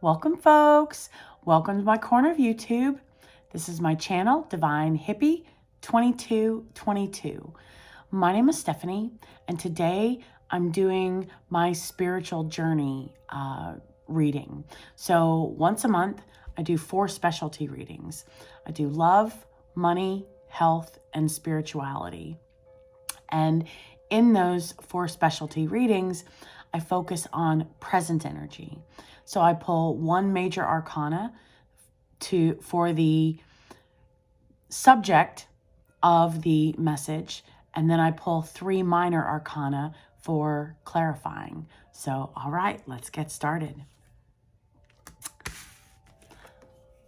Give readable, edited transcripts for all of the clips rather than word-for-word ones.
Welcome, folks. Welcome to my corner of YouTube. This is my channel, Divine Hippie 2222. My name is Stephanie, and today I'm doing my spiritual journey reading. So once a month, I do 4 specialty readings. I do love, money, health, and spirituality. And in those 4 specialty readings, I focus on present energy. So I pull 1 major arcana for the subject of the message, and then I pull 3 minor arcana for clarifying. So, all right, let's get started.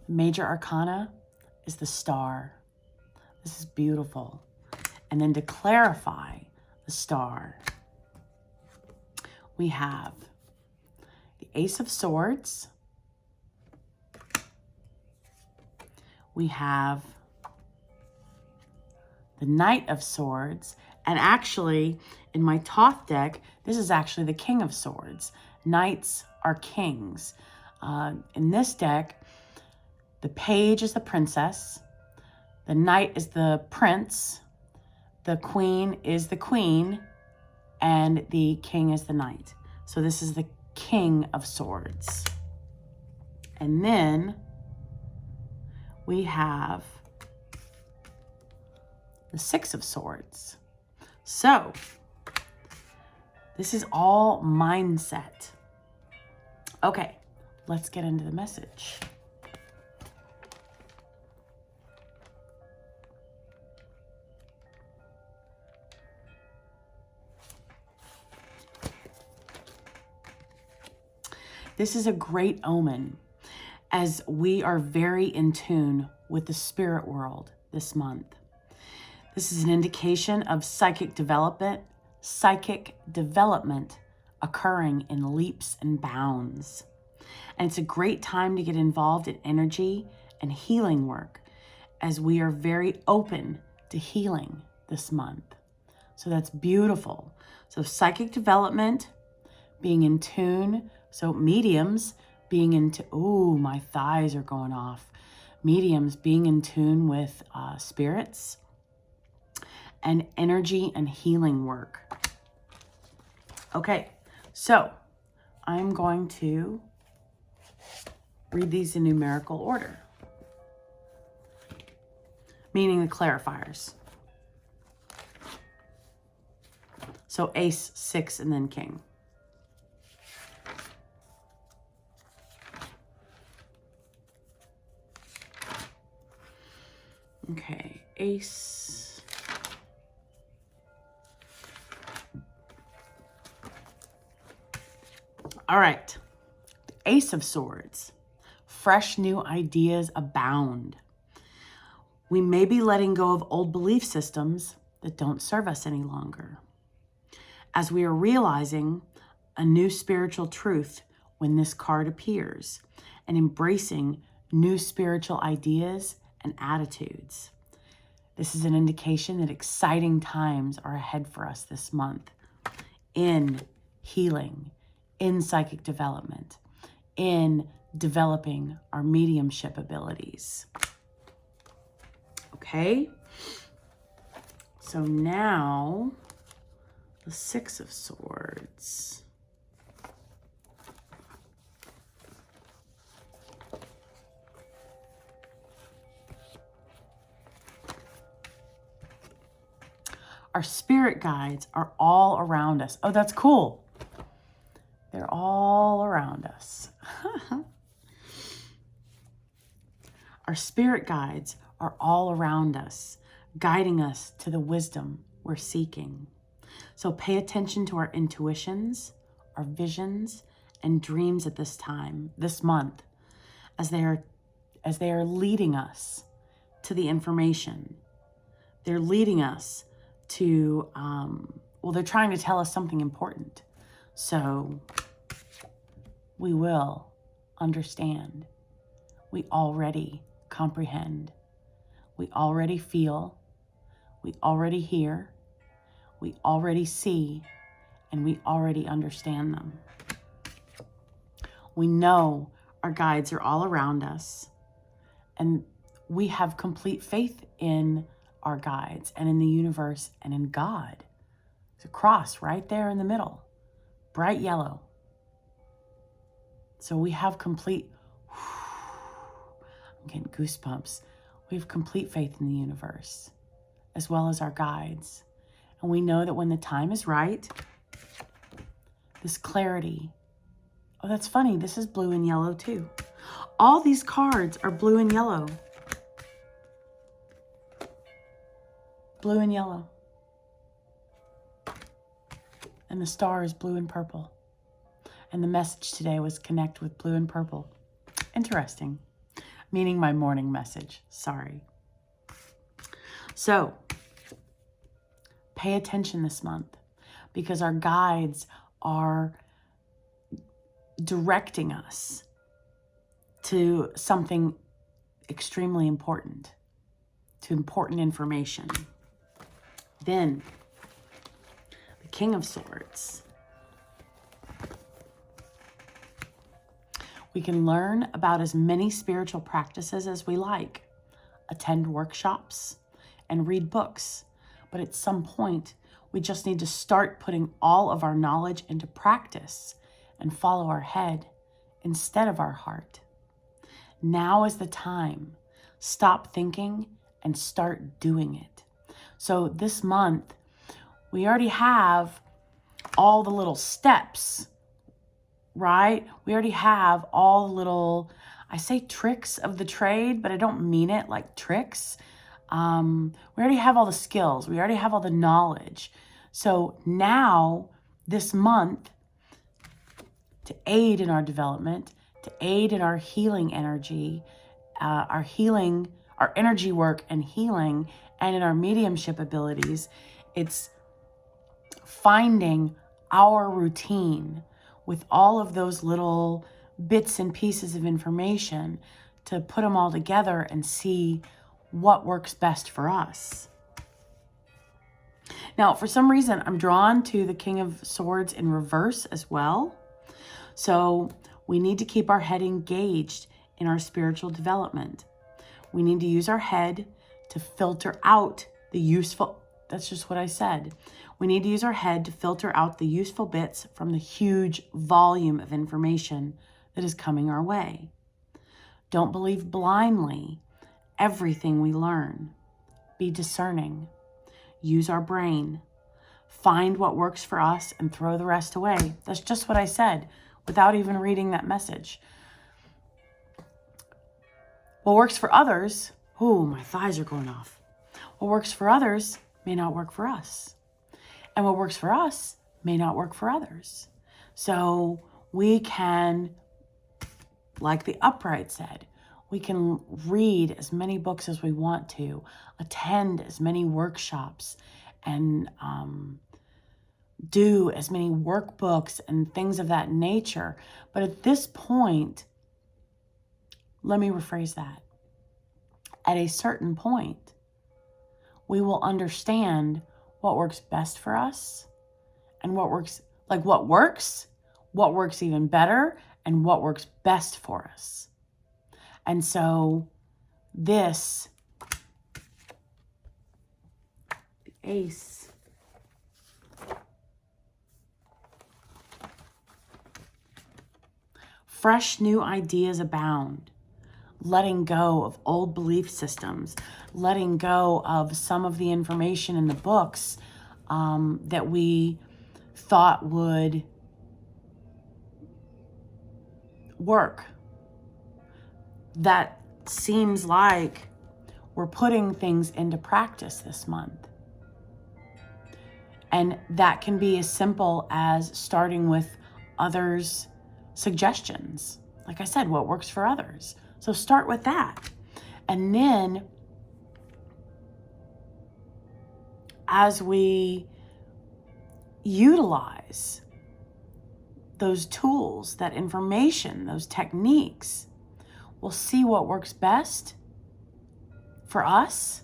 Major arcana is the star. This is beautiful. And then to clarify the star, we have the Ace of Swords. We have the Knight of Swords. And actually, in my Thoth deck, this is actually the King of Swords. Knights are kings. In this deck, the Page is the princess. The Knight is the prince. The Queen is the queen. And the King is the knight. So this is the King of Swords. And then we have the 6 of Swords. So this is all mindset. Okay, let's get into the message. This is a great omen, as we are very in tune with the spirit world this month. This is an indication of psychic development occurring in leaps and bounds. And it's a great time to get involved in energy and healing work, as we are very open to healing this month. So that's beautiful. So psychic development, being in tune. So mediums being into, ooh, my thighs are going off. Mediums being in tune with spirits and energy and healing work. Okay, so I'm going to read these in numerical order, meaning the clarifiers. So Ace, 6, and then King. Okay, Ace. All right, the Ace of Swords. Fresh new ideas abound. We may be letting go of old belief systems that don't serve us any longer, as we are realizing a new spiritual truth when this card appears, and embracing new spiritual ideas and attitudes. This is an indication that exciting times are ahead for us this month in healing, in psychic development, in developing our mediumship abilities. Okay, so now the 6 of Swords. Our spirit guides are all around us. Oh, that's cool. They're all around us. Our spirit guides are all around us, guiding us to the wisdom we're seeking. So pay attention to our intuitions, our visions, and dreams at this time, this month, as they are leading us to the information. They're leading us to, they're trying to tell us something important. So we will understand. We already comprehend. We already feel. We already hear. We already see. And we already understand them. We know our guides are all around us, and we have complete faith in our guides and in the universe and in God. There's a cross right there in the middle, bright yellow. So we have complete, I'm getting goosebumps. We have complete faith in the universe as well as our guides. And we know that when the time is right, this clarity, oh, that's funny. This is blue and yellow too. All these cards are blue and yellow. Blue and yellow. And the star is blue and purple. And the message today was connect with blue and purple. Interesting. Meaning my morning message. Sorry. So, pay attention this month because our guides are directing us to something extremely important, to important information. Then, the King of Swords. We can learn about as many spiritual practices as we like, attend workshops, and read books. But at some point, we just need to start putting all of our knowledge into practice and follow our head instead of our heart. Now is the time. Stop thinking and start doing it. So this month, we already have all the little steps, right? We already have all the little, I say tricks of the trade, but I don't mean it like tricks. We already have all the skills. We already have all the knowledge. So now, this month, to aid in our development, to aid in our healing energy, our energy work and healing, and in our mediumship abilities, it's finding our routine with all of those little bits and pieces of information to put them all together and see what works best for us. Now, for some reason, I'm drawn to the King of Swords in reverse as well. So we need to keep our head engaged in our spiritual development. We need to use our head to filter out the useful, that's just what I said. We need to use our head to filter out the useful bits from the huge volume of information that is coming our way. Don't believe blindly everything we learn. Be discerning. Use our brain. Find what works for us and throw the rest away. That's just what I said without even reading that message. What works for others, oh, my thighs are going off. What works for others may not work for us. And what works for us may not work for others. So we can, like the Upright said, we can read as many books as we want to, attend as many workshops, and do as many workbooks and things of that nature. But at this point, let me rephrase that. At a certain point, we will understand what works best for us and what works even better, and what works best for us. And so this, the Ace, fresh new ideas abound. Letting go of old belief systems, letting go of some of the information in the books that we thought would work. That seems like we're putting things into practice this month. And that can be as simple as starting with others' suggestions. Like I said, what works for others. So start with that. And then as we utilize those tools, that information, those techniques, we'll see what works best for us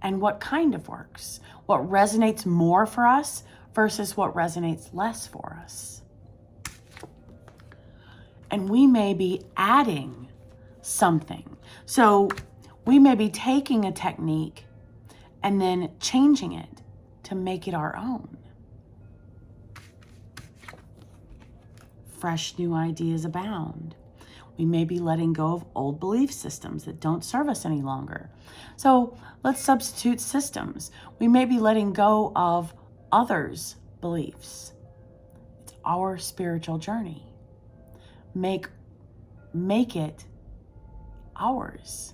and what kind of works, what resonates more for us versus what resonates less for us. And we may be adding something. So we may be taking a technique and then changing it to make it our own. Fresh new ideas abound. We may be letting go of old belief systems that don't serve us any longer. So let's substitute systems. We may be letting go of others' beliefs. It's our spiritual journey. Make it ours.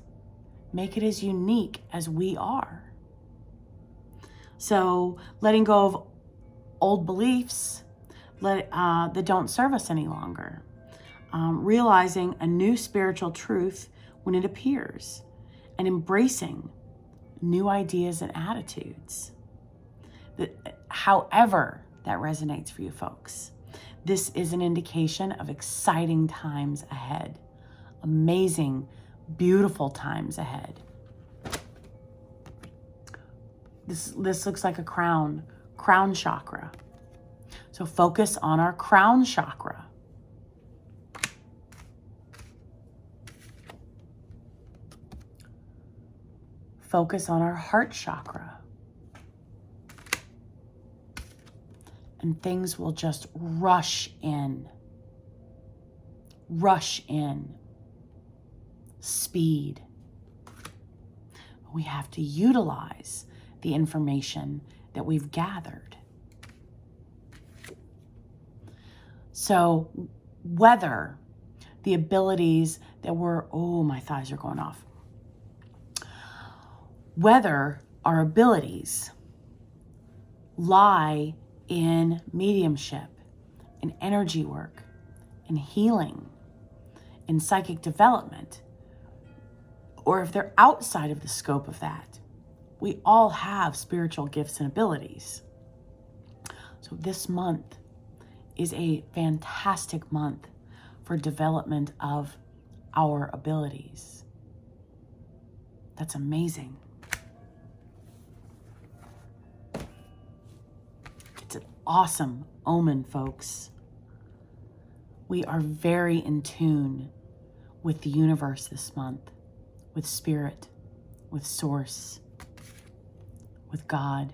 Make it as unique as we are. So letting go of old beliefs that don't serve us any longer. Realizing a new spiritual truth when it appears, and embracing new ideas and attitudes. However that resonates for you folks, this is an indication of exciting times ahead. Amazing, beautiful times ahead. This looks like a crown chakra. So focus on our crown chakra. Focus on our heart chakra. And things will just rush in. Rush in. Speed. We have to utilize the information that we've gathered. So whether the abilities that my thighs are going off. Whether our abilities lie in mediumship, in energy work, in healing, in psychic development, or if they're outside of the scope of that, we all have spiritual gifts and abilities. So this month is a fantastic month for development of our abilities. That's amazing. It's an awesome omen, folks. We are very in tune with the universe this month, with spirit, with source, with God.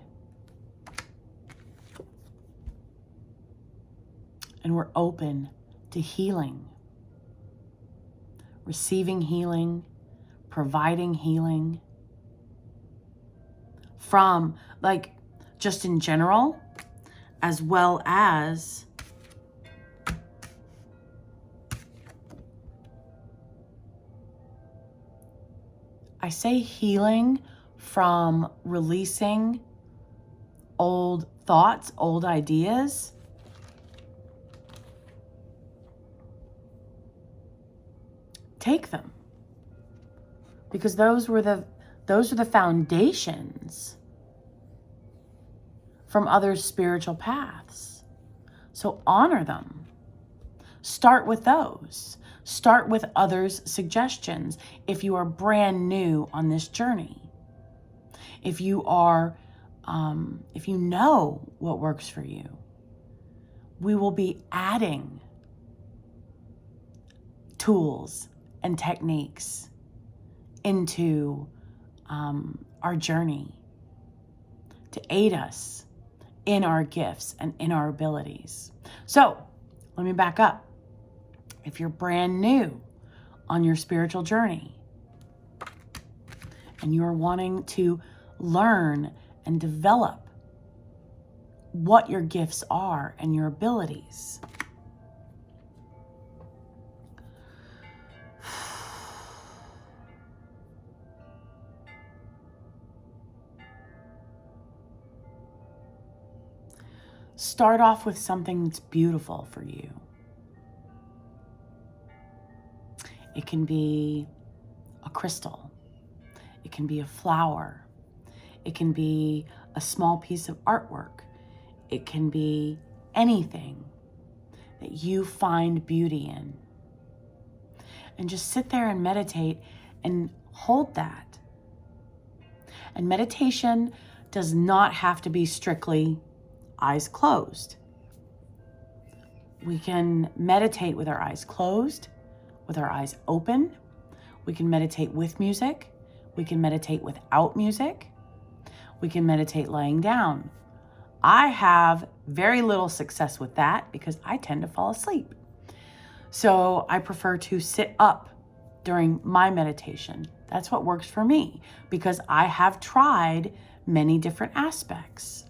And we're open to healing, receiving healing, providing healing from, just in general, as well as I say healing from releasing old thoughts, old ideas. Take them, because those are the foundations from other spiritual paths. So honor them. Start with those. Start with others' suggestions if you are brand new on this journey. If you know what works for you, we will be adding tools and techniques into our journey to aid us in our gifts and in our abilities. So let me back up. If you're brand new on your spiritual journey and you're wanting to learn and develop what your gifts are and your abilities, start off with something that's beautiful for you. It can be a crystal. It can be a flower. It can be a small piece of artwork. It can be anything that you find beauty in. And just sit there and meditate and hold that. And meditation does not have to be strictly eyes closed. We can meditate with our eyes closed, with our eyes open. We can meditate with music. We can meditate without music. We can meditate laying down. I have very little success with that because I tend to fall asleep. So I prefer to sit up during my meditation. That's what works for me because I have tried many different aspects.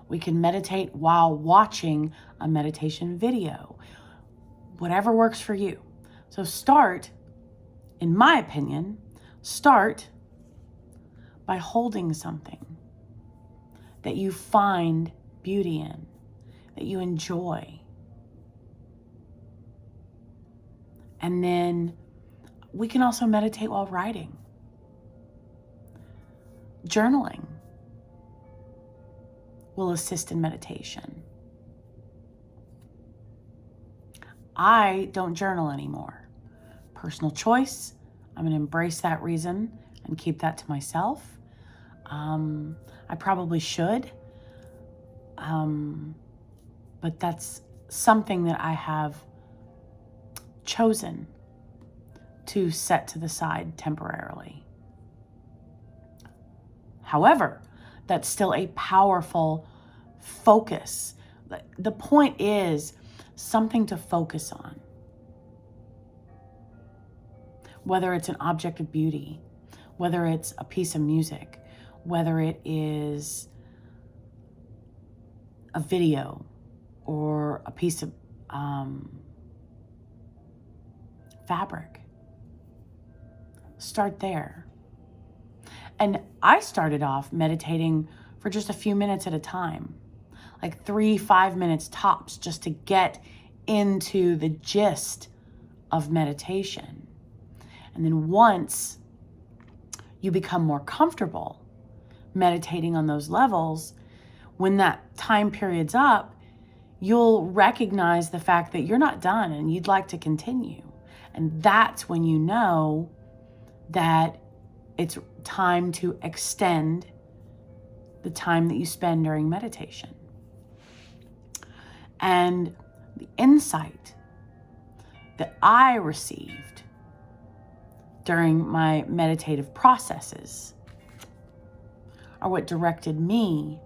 We can meditate while watching a meditation video, whatever works for you. So start, in my opinion, start by holding something that you find beauty in, that you enjoy. And then we can also meditate while writing. Journaling will assist in meditation. I don't journal anymore. Personal choice. I'm going to embrace that reason and keep that to myself. I probably should. But that's something that I have chosen to set to the side temporarily. However, that's still a powerful focus. The point is something to focus on. Whether it's an object of beauty, whether it's a piece of music, whether it is a video or a piece of fabric. Start there. And I started off meditating for just a few minutes at a time, like 3-5 minutes tops, just to get into the gist of meditation. And then once you become more comfortable meditating on those levels, when that time period's up, you'll recognize the fact that you're not done and you'd like to continue. And that's when you know that it's time to extend the time that you spend during meditation. And the insight that I received during my meditative processes are what directed me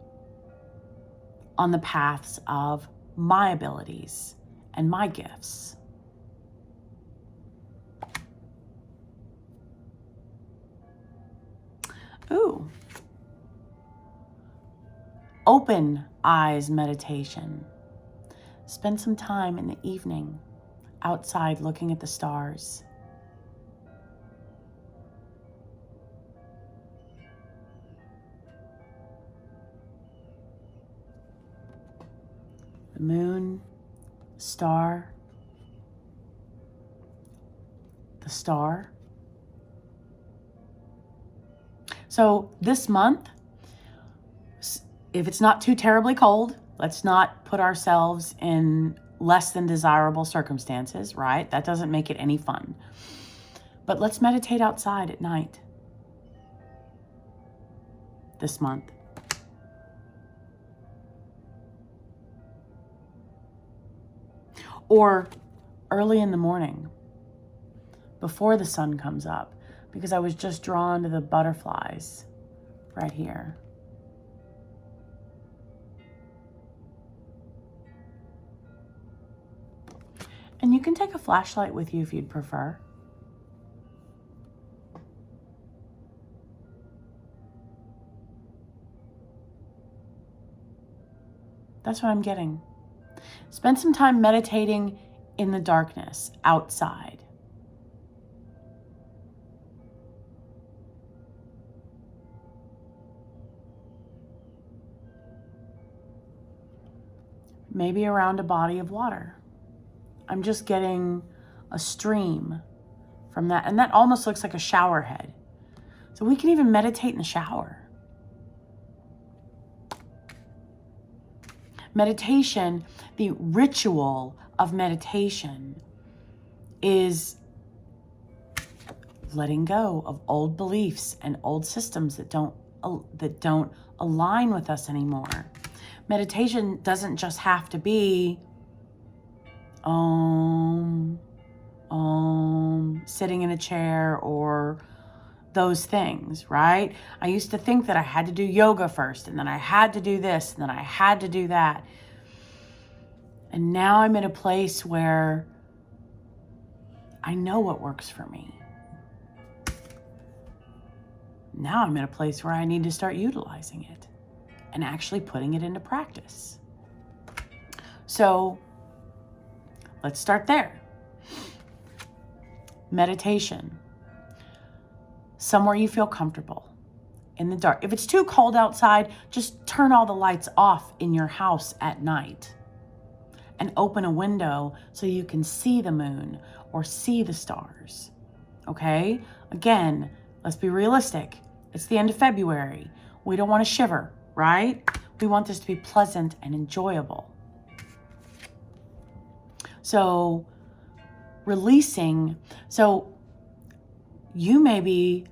on the paths of my abilities and my gifts. Ooh. Open eyes meditation. Spend some time in the evening outside looking at the stars. The moon, star, the star. So this month, if it's not too terribly cold, let's not put ourselves in less than desirable circumstances, right? That doesn't make it any fun. But let's meditate outside at night this month. Or early in the morning, before the sun comes up, because I was just drawn to the butterflies right here. And you can take a flashlight with you if you'd prefer. That's what I'm getting. Spend some time meditating in the darkness, outside. Maybe around a body of water. I'm just getting a stream from that. And that almost looks like a shower head. So we can even meditate in the shower. Meditation, the ritual of meditation, is letting go of old beliefs and old systems that don't align with us anymore. Meditation doesn't just have to be sitting in a chair or those things, right? I used to think that I had to do yoga first, and then I had to do this, and then I had to do that. And now I'm in a place where I know what works for me. Now I'm in a place where I need to start utilizing it and actually putting it into practice. So let's start there. Meditation. Somewhere you feel comfortable, in the dark. If it's too cold outside, just turn all the lights off in your house at night and open a window so you can see the moon or see the stars. Okay? Again, let's be realistic. It's the end of February. We don't want to shiver, right? We want this to be pleasant and enjoyable. So releasing, so we may be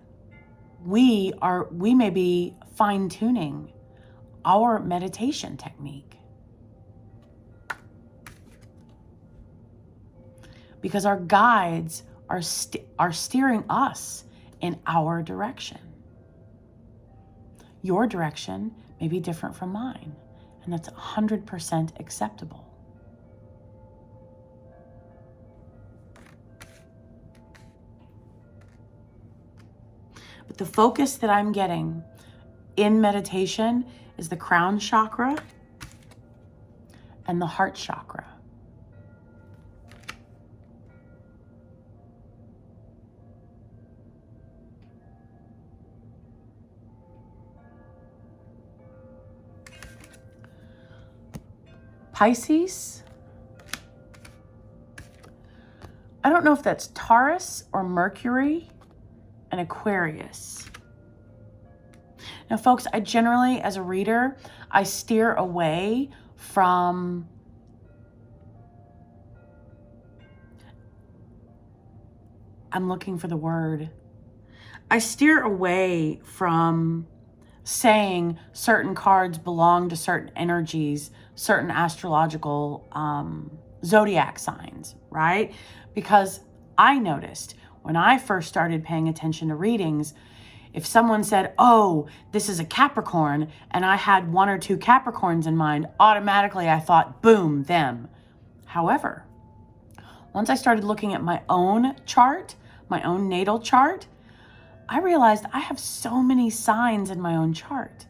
fine-tuning our meditation technique. Because our guides are steering us in our direction. Your direction may be different from mine, and that's 100% acceptable. But the focus that I'm getting in meditation is the crown chakra and the heart chakra. Pisces, I don't know if that's Taurus or Mercury, and Aquarius. Now, folks, I generally, as a reader, I steer away from I'm looking for the word. I steer away from saying certain cards belong to certain energies, certain astrological zodiac signs, right? Because I noticed when I first started paying attention to readings, if someone said, oh, this is a Capricorn, and I had one or two Capricorns in mind, automatically I thought, boom, them. However, once I started looking at my own chart, my own natal chart, I realized I have so many signs in my own chart.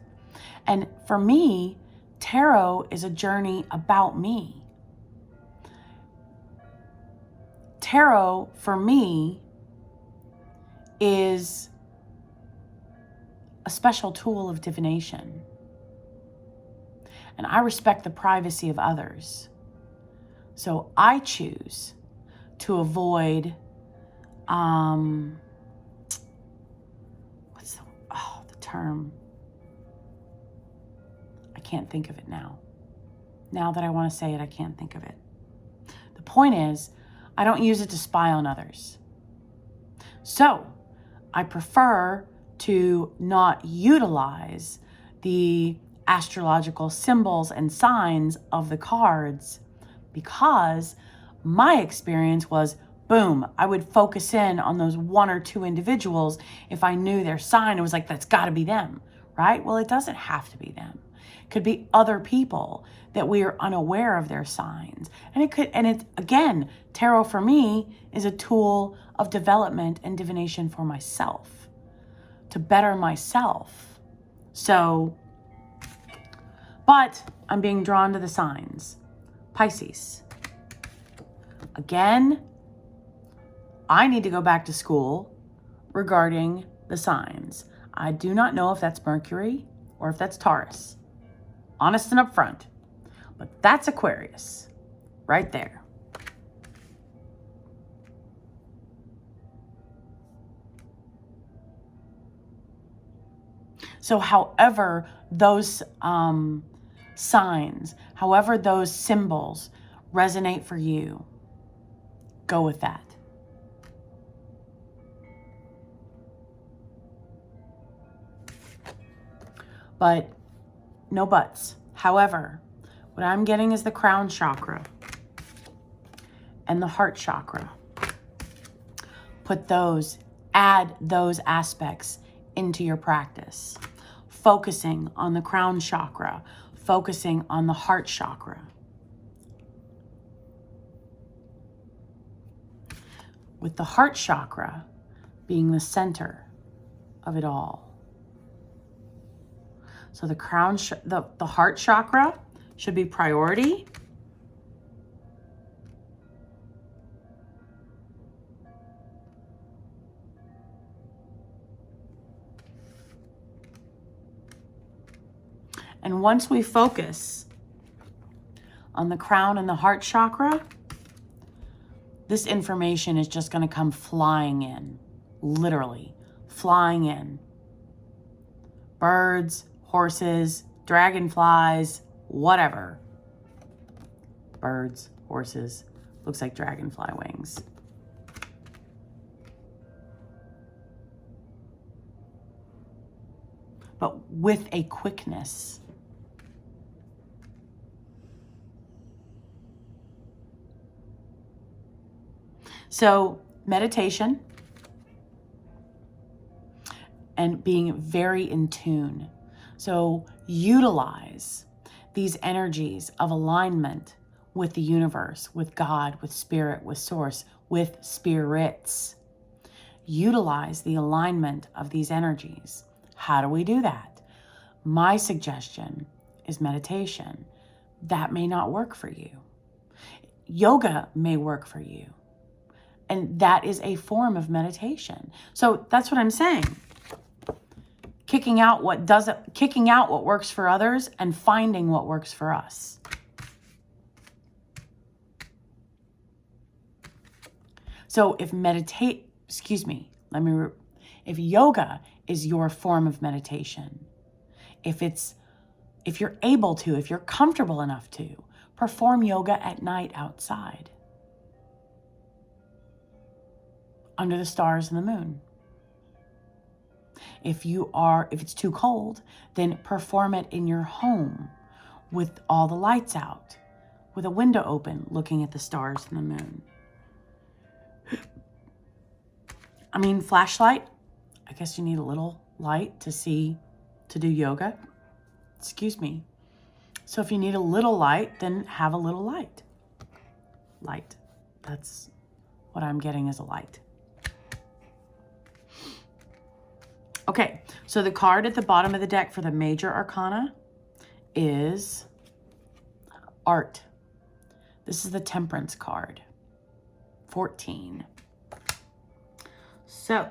And for me, tarot is a journey about me. Tarot, for me, is a special tool of divination. And I respect the privacy of others. So I choose to avoid, what's the term? I can't think of it now. Now that I want to say it, I can't think of it. The point is, I don't use it to spy on others. So I prefer to not utilize the astrological symbols and signs of the cards because my experience was, boom, I would focus in on those one or two individuals if I knew their sign. It was like, that's got to be them, right? Well, it doesn't have to be them. It could be other people that we are unaware of their signs. And again, tarot for me is a tool of development and divination for myself, to better myself. So, but I'm being drawn to the signs. Pisces. Again, I need to go back to school regarding the signs. I do not know if that's Mercury or if that's Taurus. Honest and upfront. But that's Aquarius. Right there. So however those signs, however those symbols resonate for you, go with that. But no buts. However, what I'm getting is the crown chakra. and the heart chakra. Add those aspects into your practice. Focusing on the crown chakra, focusing on the heart chakra. With the heart chakra being the center of it all. So the the heart chakra should be priority. And once we focus on the crown and the heart chakra, this information is just going to come flying in, literally flying in. Birds, horses, dragonflies, whatever. Birds, horses, looks like dragonfly wings. But with a quickness. So meditation and being very in tune. So utilize these energies of alignment with the universe, with God, with spirit, with source, with spirits. Utilize the alignment of these energies. How do we do that? My suggestion is meditation. That may not work for you. Yoga may work for you. And that is a form of meditation. So that's what I'm saying. Kicking out what works for others and finding what works for us. So if if yoga is your form of meditation, if you're able to, if you're comfortable enough to, perform yoga at night outside. Under the stars and the moon. If it's too cold, then perform it in your home with all the lights out, with a window open, looking at the stars and the moon. I mean, flashlight, I guess you need a little light to do yoga. Excuse me. So if you need a little light, then have a little light. Light. That's what I'm getting as a light. Okay, so the card at the bottom of the deck for the major arcana is art. This is the Temperance card, 14. So,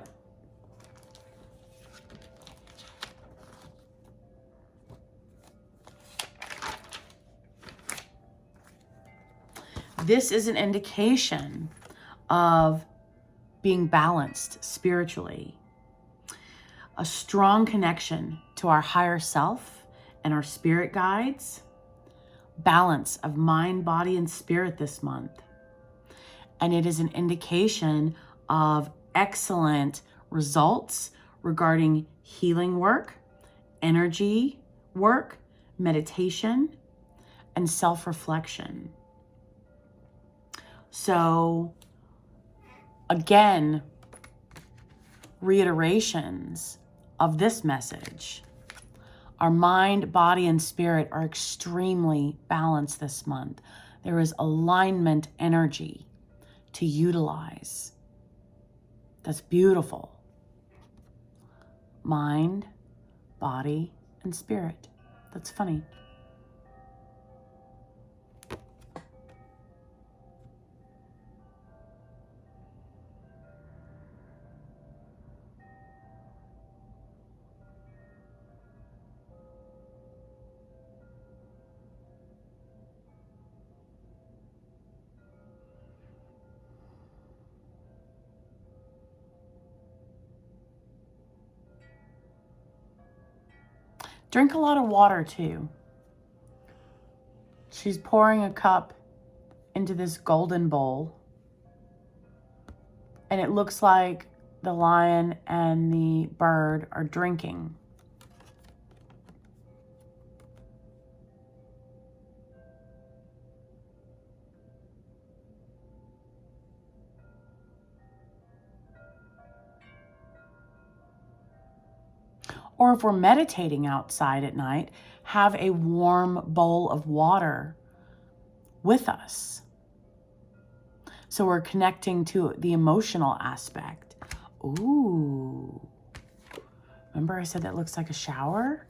this is an indication of being balanced spiritually. A strong connection to our higher self and our spirit guides. Balance of mind, body, and spirit this month. And it is an indication of excellent results regarding healing work, energy work, meditation, and self-reflection. So, again, reiterations of this message. Our mind, body, and spirit are extremely balanced this month. There is alignment energy to utilize. That's beautiful. Mind, body, and spirit. That's funny. Drink a lot of water too. She's pouring a cup into this golden bowl. And it looks like the lion and the bird are drinking. Or if we're meditating outside at night, have a warm bowl of water with us. So we're connecting to the emotional aspect. Ooh. Remember I said that looks like a shower?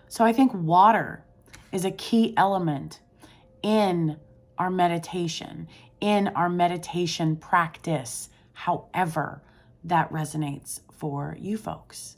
So I think water is a key element in our meditation practice, however that resonates for you folks.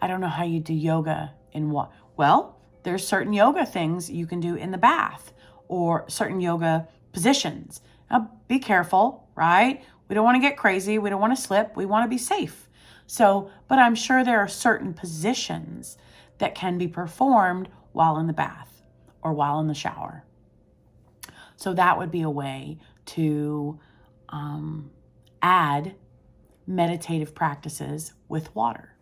I don't know how you do yoga in what. Well, there's certain yoga things you can do in the bath or certain yoga positions. Now, be careful, right? We don't want to get crazy. We don't want to slip. We want to be safe. So, but I'm sure there are certain positions that can be performed while in the bath or while in the shower. So that would be a way to add meditative practices with water.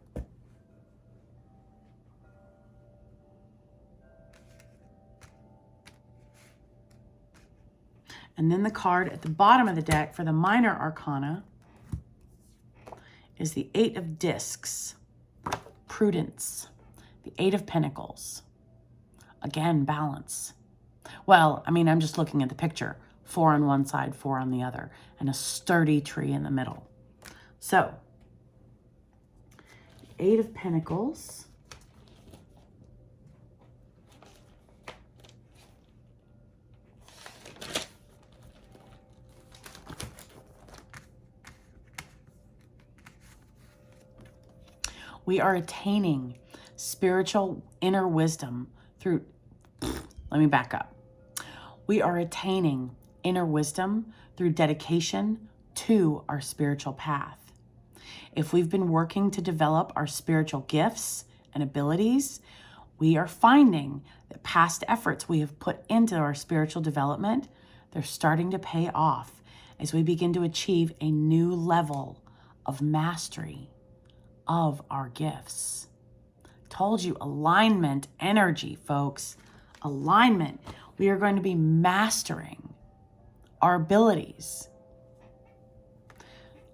And then the card at the bottom of the deck for the minor arcana is the 8 of Discs, Prudence, the 8 of Pentacles. Again, balance. Well, I mean, I'm just looking at the picture. 4 on one side, 4 on the other, and a sturdy tree in the middle. So, 8 of Pentacles. We are attaining spiritual inner wisdom through, let me back up. We are attaining inner wisdom through dedication to our spiritual path. If we've been working to develop our spiritual gifts and abilities, we are finding that past efforts we have put into our spiritual development, they're starting to pay off as we begin to achieve a new level of mastery of our gifts. Told you, alignment, energy, folks. Alignment. We are going to be mastering our abilities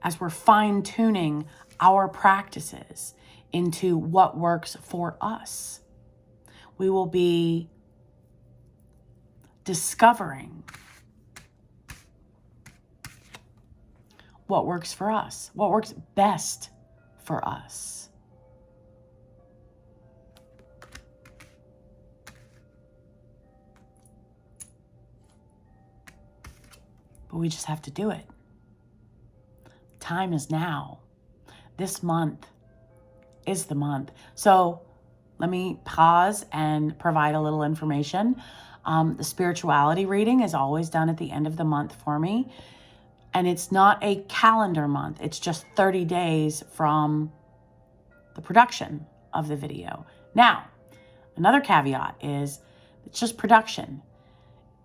as we're fine-tuning our practices into what works for us. We will be discovering what works for us, what works best for us. But we just have to do it. Time is now. This month is the month. So let me pause and provide a little information. The spirituality reading is always done at the end of the month for me. And it's not a calendar month. It's just 30 days from the production of the video. Now, another caveat is it's just production.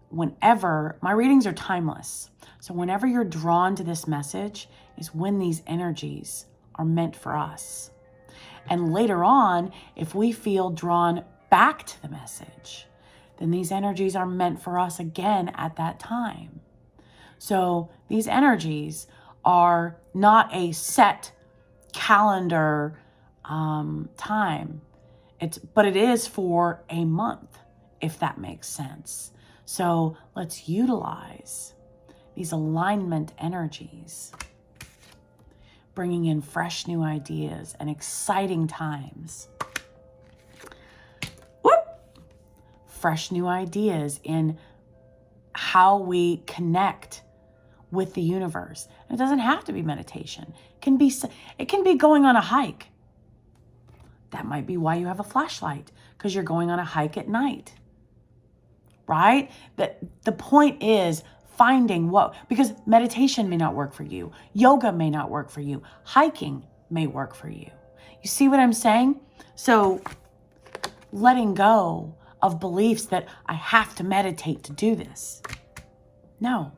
Whenever, my readings are timeless. So whenever you're drawn to this message is when these energies are meant for us. And later on, if we feel drawn back to the message, then these energies are meant for us again at that time. So these energies are not a set calendar time. But it is for a month, if that makes sense. So let's utilize these alignment energies, bringing in fresh new ideas and exciting times. Whoop! Fresh new ideas in how we connect with the universe. And it doesn't have to be meditation. It can be going on a hike. That might be why you have a flashlight, because you're going on a hike at night. Right? The point is finding because meditation may not work for you. Yoga may not work for you. Hiking may work for you. You see what I'm saying? So letting go of beliefs that I have to meditate to do this. No.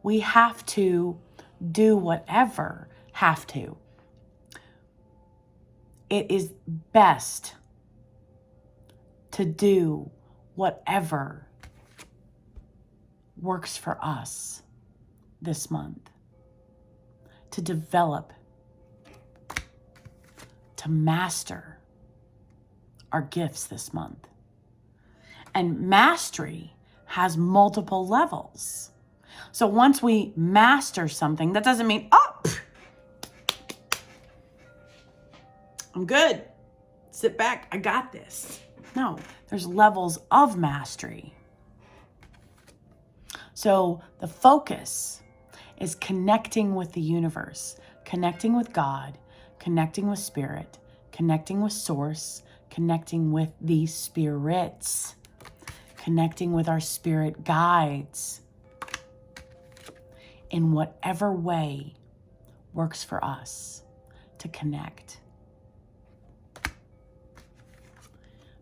We have to do whatever have to. It is best to do whatever works for us this month to develop to master our gifts this month. And mastery has multiple levels. So once we master something, that doesn't mean, oh, I'm good. Sit back. I got this. No, there's levels of mastery. So the focus is connecting with the universe, connecting with God, connecting with spirit, connecting with source, connecting with the spirits, connecting with our spirit guides in whatever way works for us to connect.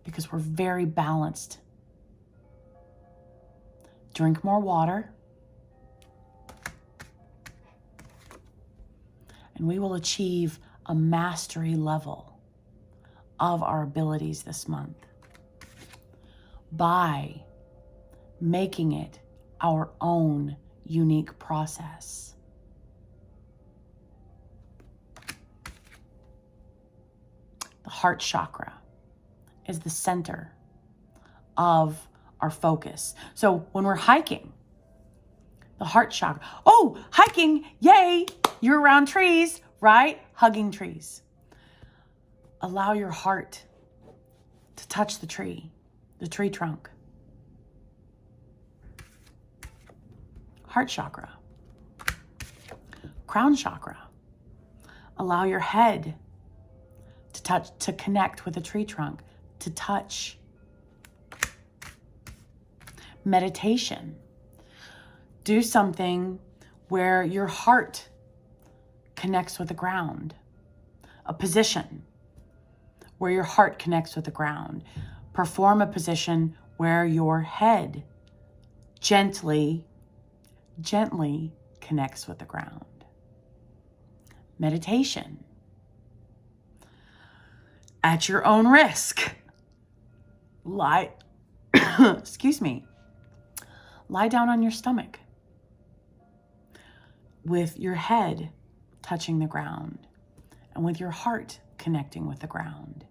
Because we're very balanced. Drink more water, and we will achieve a mastery level of our abilities this month by making it our own unique process. The heart chakra is the center of our focus. So when we're hiking, the heart chakra, oh, hiking, yay, you're around trees, right? Hugging trees. Allow your heart to touch the tree trunk. Heart chakra. Crown chakra. Allow your head to connect with the tree trunk, to touch. Meditation. Do something where your heart connects with the ground. A position where your heart connects with the ground. Perform a position where your head gently connects with the ground. Meditation. At your own risk. Excuse me. Lie down on your stomach with your head touching the ground and with your heart connecting with the ground.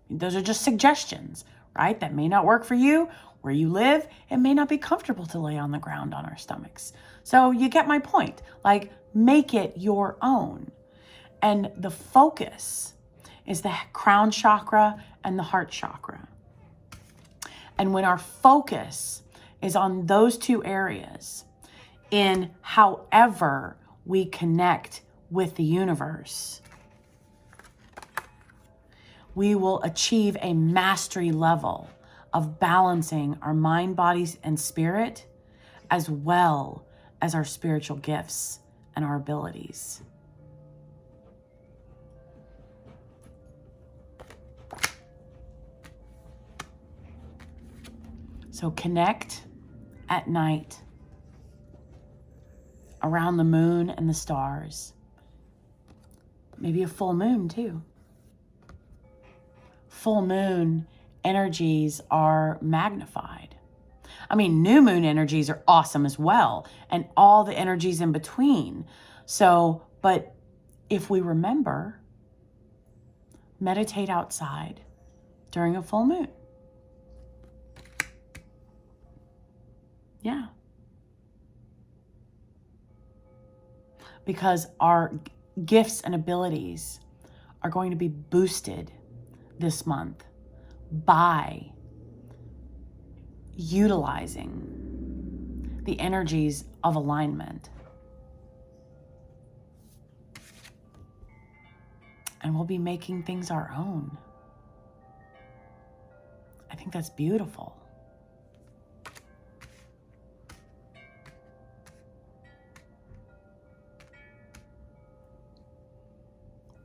Those are just suggestions, right? That may not work for you. Where you live, it may not be comfortable to lay on the ground on our stomachs. So you get my point. Like, make it your own. And the focus is the crown chakra and the heart chakra. And when our focus is on those two areas, in however we connect with the universe, we will achieve a mastery level of balancing our mind, bodies, and spirit, as well as our spiritual gifts and our abilities. So connect at night around the moon and the stars. Maybe a full moon too. Full moon energies are magnified. I mean, new moon energies are awesome as well, and all the energies in between. So, but if we remember, meditate outside during a full moon. Yeah. Because our gifts and abilities are going to be boosted this month by utilizing the energies of alignment. And we'll be making things our own. I think that's beautiful.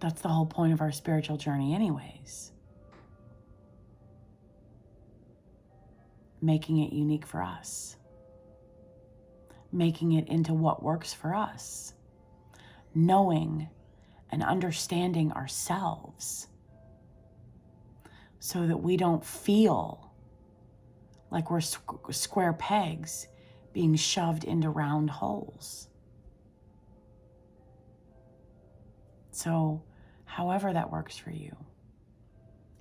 That's the whole point of our spiritual journey anyways. Making it unique for us. Making it into what works for us. Knowing and understanding ourselves so that we don't feel like we're square pegs being shoved into round holes. So however that works for you,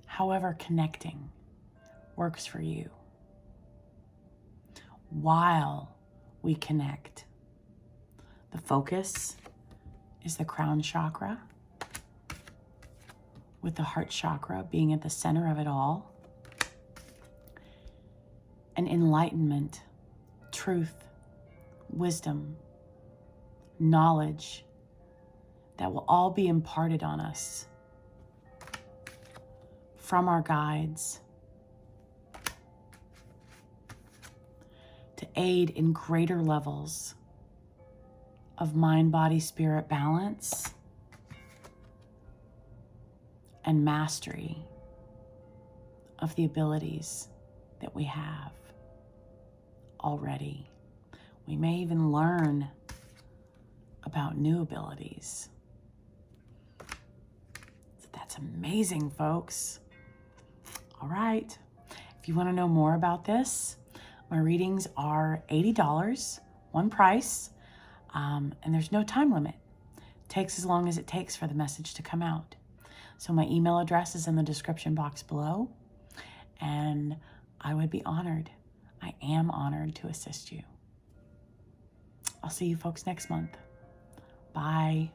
however connecting works for you. While we connect, the focus is the crown chakra, with the heart chakra being at the center of it all. And enlightenment, truth, wisdom, knowledge that will all be imparted on us from our guides to aid in greater levels of mind, body, spirit balance and mastery of the abilities that we have already. We may even learn about new abilities. So that's amazing, folks. All right. If you want to know more about this, my readings are $80, one price, and there's no time limit. It takes as long as it takes for the message to come out. So my email address is in the description box below, and I would be honored. I am honored to assist you. I'll see you folks next month. Bye.